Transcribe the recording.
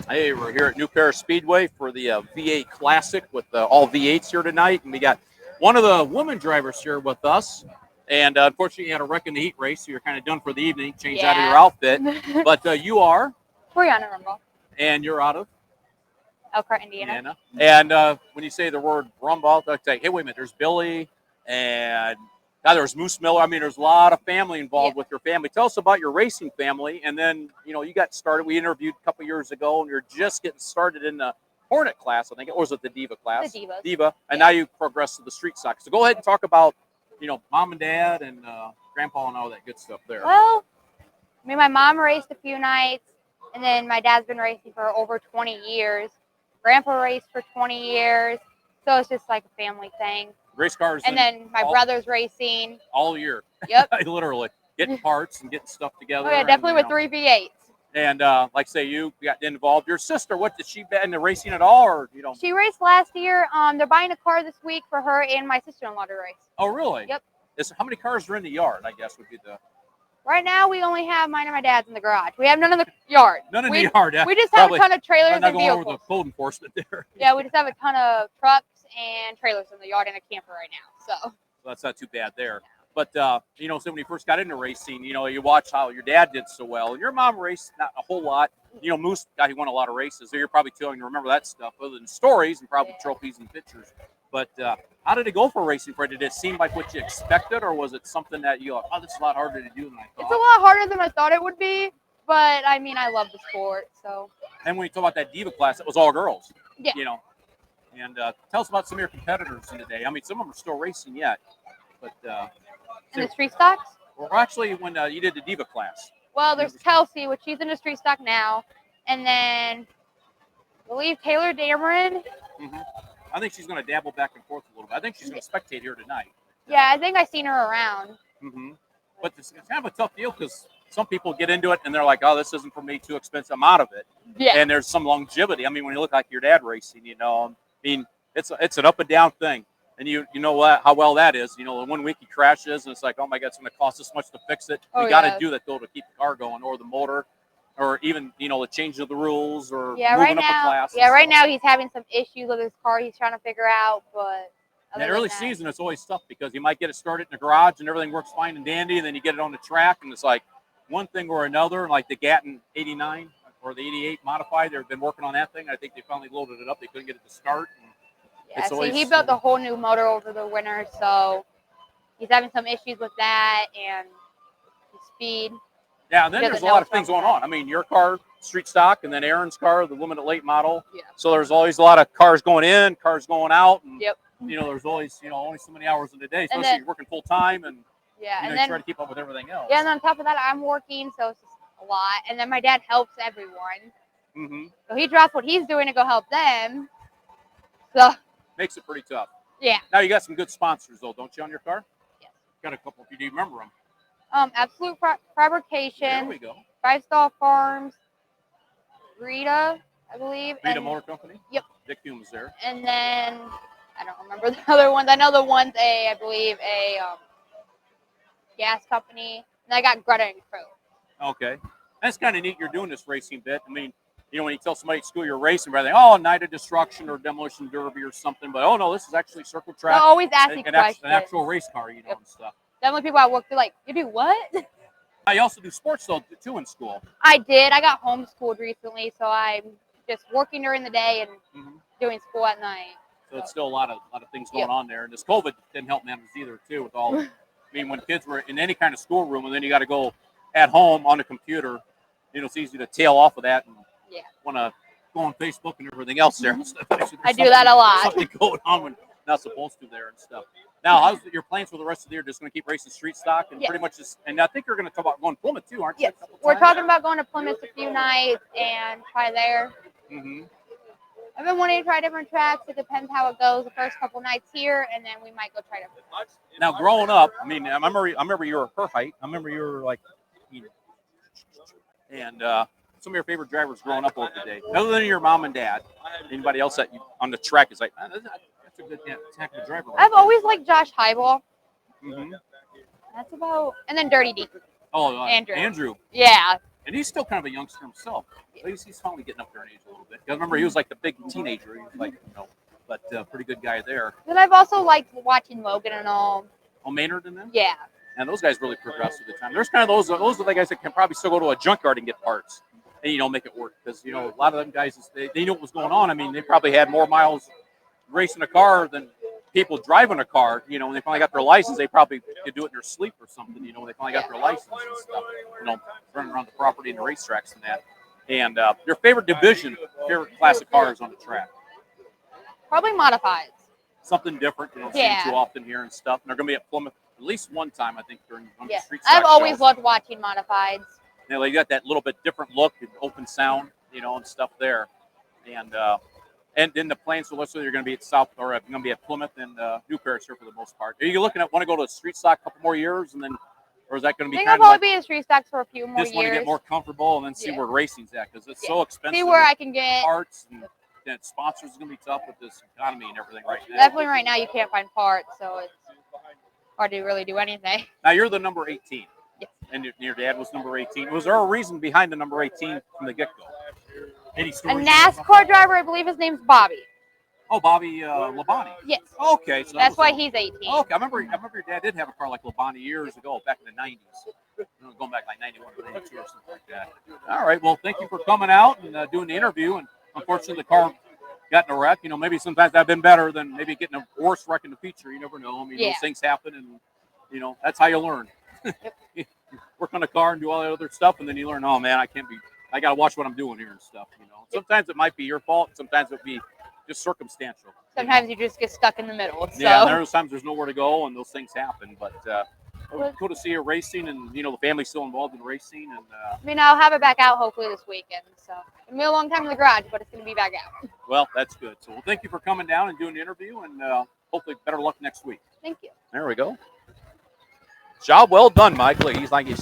Hey, we're here at New Paris Speedway for the V8 Classic with all V8s here tonight, and we got one of the women drivers here with us. And unfortunately, you had a wreck in the heat race, so you're kind of done for the evening. Change out of your outfit, but you are. Brianna Rumble. And you're out of Elkhart, Indiana. And when you say the word Rumble, I'll say, hey, wait a minute, there's Billy and now there's Moose Miller. I mean, there's a lot of family involved with your family. Tell us about your racing family. And then, you got started. We interviewed a couple years ago, and you're just getting started in the Hornet class, I think. Or was it the Diva class? The Divas. Diva. And now you progressed to the Street Stock. So go ahead and talk about, mom and dad and grandpa and all that good stuff there. Well, my mom raced a few nights, and then my dad's been racing for over 20 years. Grandpa raced for 20 years. So it's just like a family thing. Race cars. And then my brother's racing. All year. Yep. Literally. Getting parts and getting stuff together. Oh, yeah, definitely with 3 V8s. And like say you got involved. Your sister, did she bet into racing at all? Or, She raced last year. They're buying a car this week for her and my sister-in-law to race. Oh, really? Yep. How many cars are in the yard, I guess, would be the... Right now, we only have mine and my dad's in the garage. We have none in the yard. None in the yard, yeah. We just have a ton of trailers and vehicles. vehicles. Over the code enforcement there. Yeah, we just have a ton of trucks and trailers in the yard and a camper right now. So that's not too bad there. But, so when you first got into racing, you watch how your dad did so well. And your mom raced not a whole lot. Moose, he won a lot of races. So you're probably too young to remember that stuff other than stories and probably trophies and pictures. But how did it go for racing? Did it seem like what you expected, or was it something that you thought, this is a lot harder to do than I thought? It's a lot harder than I thought it would be, but I love the sport. So. And when you talk about that Diva class, it was all girls. Yeah. And tell us about some of your competitors in the day. Some of them are still racing yet, but in the street stocks. Well, actually, when you did the Diva class. Well, there's Kelsey, which she's in the street stock now, and then I believe Taylor Dameron. Mm-hmm. I think she's going to dabble back and forth a little bit. I think she's going to spectate here tonight. Yeah, I think I've seen her around. Mm-hmm. But it's kind of a tough deal because some people get into it and they're like, oh, this isn't for me, too expensive, I'm out of it. Yeah. And there's some longevity. When you look like your dad racing, it's an up and down thing. And you know what, how well that is. 1 week he crashes and it's like, oh my God, it's going to cost this much to fix it. You got to do that though to keep the car going, or the motor, or even the change of the rules, or moving up a class. Yeah, right now he's having some issues with his car. He's trying to figure out, but in the early season it's always tough because you might get it started in the garage and everything works fine and dandy, and then you get it on the track and it's like one thing or another. Like the Gatton 89 or the 88 modified, they've been working on that thing. I think they finally loaded it up. They couldn't get it to start. Yeah, he built a whole new motor over the winter, so he's having some issues with that and his speed. Yeah, and then there's a lot of things going on. Your car, street stock, and then Aaron's car, the limited late model. Yeah. So there's always a lot of cars going in, cars going out. And, yep. There's always, only so many hours in a day, especially if you're working full time and and then, you try to keep up with everything else. Yeah, and on top of that, I'm working, so it's just a lot. And then my dad helps everyone. Mm-hmm. So he drops what he's doing to go help them. So makes it pretty tough. Yeah. Now you got some good sponsors though, don't you, on your car? Yes. Got a couple. If you do remember them. Absolute Fabrication. There we go. 5 Star Farms. Rita, I believe. Rita Motor Company. Yep. Dick Hume's there. And then I don't remember the other ones. I know the one's I believe a gas company. And I got Greta and Crew. Okay. That's kind of neat. You're doing this racing bit. When you tell somebody at school you're racing, they're like, oh, Night of Destruction or Demolition Derby or something. But, oh, no, this is actually Circle Track. They'll always ask me questions. An actual race car, and stuff. Definitely people at work, they're like, you do what? I also do sports, though, too, in school. I did. I got homeschooled recently, so I'm just working during the day and doing school at night. So it's still a lot of things going on there. And this COVID didn't help matters either, too, with all when kids were in any kind of schoolroom and then you got to go at home on a computer, it's easy to tail off of that and want to go on Facebook and everything else there. I do that a lot. Something going on when not supposed to there and stuff. Now, how's your plans for the rest of the year? Just going to keep racing street stock and pretty much just, and I think you're going to talk about going to Plymouth too, aren't you? Yes, we're talking about going to Plymouth a few nights and try there. Mm-hmm. I've been wanting to try different tracks. It depends how it goes the first couple nights here, and then we might go try different ones. Now, growing up, I remember you were her height. I remember you were like, and some of your favorite drivers growing up over the day, other than your mom and dad. Anybody else that you on the track is like, that's a good tackle driver. I've always liked Josh Heibel. Mm-hmm. That's about, and then Dirty D. Oh, Andrew. Andrew. Yeah. And he's still kind of a youngster himself. But he's finally getting up there in age a little bit. I remember he was like the big teenager. He was like, but pretty good guy there. But I've also liked watching Logan and all. Oh, Maynard and them? Yeah. And those guys really progress with the time. There's kind of those are the guys that can probably still go to a junkyard and get parts and, make it work. Because, a lot of them guys, they knew what was going on. I mean, they probably had more miles racing a car than people driving a car. When they finally got their license, they probably could do it in their sleep or something. When they finally got their license and stuff, running around the property and the racetracks and that. And your favorite division, favorite class of cars on the track? Probably modifieds. Something different. You don't see them too often here and stuff. And they're going to be at Plymouth at least one time, I think, during one of the street stock I've always shows. loved watching modifieds. They got that little bit different look and open sound, and stuff there. And in the Plains, so let's say you're going to be at South, or going to be at Plymouth and New Paris here for the most part. Are you looking at want to go to street stock a couple more years, and then, or is that going to be I think kind I'll of like probably be in street stocks for a few more just want to years. get more comfortable and then see where racing's at, because it's so expensive. See where I can get parts and sponsors is going to be tough with this economy and everything right now. Definitely right now you can't find parts, so it's hard to really do anything. Now you're the number 18. Yes. And your dad was number 18. Was there a reason behind the number 18 from the get-go? Any A stories? NASCAR driver, I believe his name's Bobby. Oh, Bobby Labonte. Yes. Okay, so That's why he's 18. Okay, I remember your dad did have a car like Labonte years ago, back in the 90s. Going back like 91 or 92 or something like that. All right, well, thank you for coming out and doing the interview. And unfortunately, the car got in a wreck. Maybe sometimes that'd been better than maybe getting a worse wreck in the future. You never know. I mean, those things happen, and that's how you learn. You work on a car and do all that other stuff, and then you learn, oh man, I got to watch what I'm doing here and stuff. Sometimes it might be your fault. Sometimes it'd be just circumstantial. Sometimes you just get stuck in the middle. So. Yeah, there's times there's nowhere to go, and those things happen. But cool to see you racing, and the family's still involved in racing. And I'll have it back out hopefully this weekend. So it'll be a long time in the garage, but it's going to be back out. Well, that's good. So, thank you for coming down and doing the interview, and hopefully better luck next week. Thank you. There we go. Job well done, Mike. Look, he's